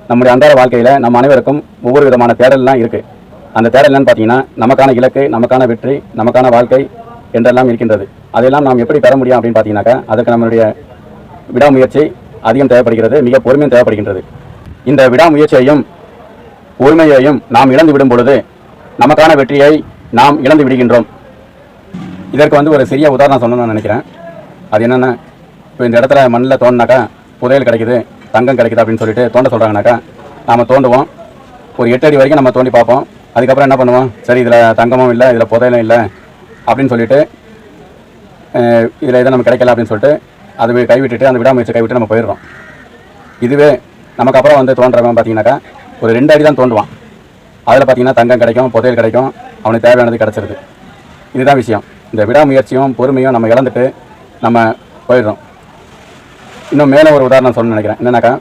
நம்முடைய அன்றாட வாழ்க்கையில் நம்ம அனைவருக்கும் ஒவ்வொரு விதமான தேடல்லாம் இருக்குது. அந்த தேடல் என்னன்னு பார்த்தீங்கன்னா, நமக்கான இலக்கு, நமக்கான வெற்றி, நமக்கான வாழ்க்கை என்றெல்லாம் இருக்கின்றது. அதையெல்லாம் நாம் எப்படி பெற முடியும் அப்படின்னு பார்த்தீங்கன்னாக்கா, அதுக்கு நம்மளுடைய விடாமுயற்சி அதிகம் தேவைப்படுகிறது, மிக பொறுமையும் தேவைப்படுகின்றது. இந்த விடாமுயற்சியையும் பொறுமையையும் நாம் இழந்து விடும் பொழுது நமக்கான வெற்றியை நாம் இழந்து விடுகின்றோம். இதற்கு ஒரு சிறிய உதாரணம் சொல்லணும்னு நினைக்கிறேன். அது என்னென்னா, இப்போ இந்த இடத்துல மண்ணில் தோண்டினாக்கா புதையல் கிடைக்குது, தங்கம் கிடைக்குது அப்படின்னு சொல்லிட்டு தோண்ட சொல்கிறாங்கனாக்கா, நாம் தோண்டுவோம். ஒரு 8 அடி வரைக்கும் நம்ம தோண்டி பார்ப்போம். அதுக்கப்புறம் என்ன பண்ணுவோம், சரி இதில் தங்கமும் இல்லை, இதில் புதையலும் இல்லை அப்படின்னு சொல்லிட்டு, இதில் எதுவும் நமக்கு கிடைக்கல அப்படின்னு சொல்லிட்டு அது கைவிட்டுட்டு, அந்த விடாமுயற்சி கைவிட்டு நம்ம போயிடுறோம். இதுவே நமக்கு அப்புறம் தோன்றவன் பார்த்தீங்கன்னாக்கா ஒரு 2 அடி தான் தோண்டுவான். அதில் பார்த்தீங்கன்னா தங்கம் கிடைக்கும், புதையல் கிடைக்கும், அவனுக்கு தேவையானது கிடச்சிருது. இதுதான் விஷயம். இந்த விடாமுயற்சியும் பொறுமையும் நம்ம இழந்துட்டு நம்ம போயிடுறோம். இன்னும் மேலே ஒரு உதாரணம் சொல்லணும்னு நினைக்கிறேன். என்னன்னாக்கா,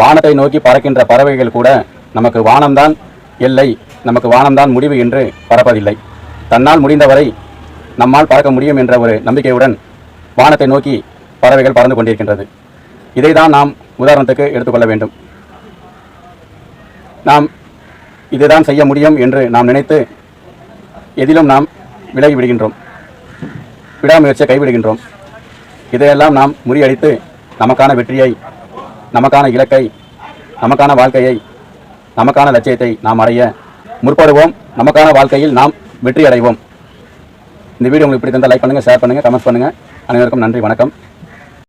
வானத்தை நோக்கி பறக்கின்ற பறவைகள் கூட நமக்கு வானம்தான் எல்லை, நமக்கு வானம்தான் முடிவு என்று பறப்பதில்லை. தன்னால் முடிந்தவரை நம்மால் பறக்க முடியும் என்ற ஒரு நம்பிக்கையுடன் வானத்தை நோக்கி பறவைகள் பறந்து கொண்டிருக்கின்றது. இதை தான் நாம் உதாரணத்துக்கு எடுத்துக்கொள்ள வேண்டும். நாம் இதுதான் செய்ய முடியும் என்று நாம் நினைத்து எதிலும் நாம் விலகி விடுகின்றோம், விடாமுயற்சியை கைவிடுகின்றோம். இதையெல்லாம் நாம் முறியடித்து நமக்கான வெற்றியை, நமக்கான இலக்கை, நமக்கான வாழ்க்கையை, நமக்கான லட்சியத்தை நாம் அடைய முற்படுவோம். நமக்கான வாழ்க்கையில் நாம் வெற்றி அடைவோம். இந்த வீடியோ உங்களுக்கு பிடித்திருந்தால் லைக் பண்ணுங்கள், ஷேர் பண்ணுங்கள், கமெண்ட் பண்ணுங்கள். அனைவருக்கும் நன்றி, வணக்கம்.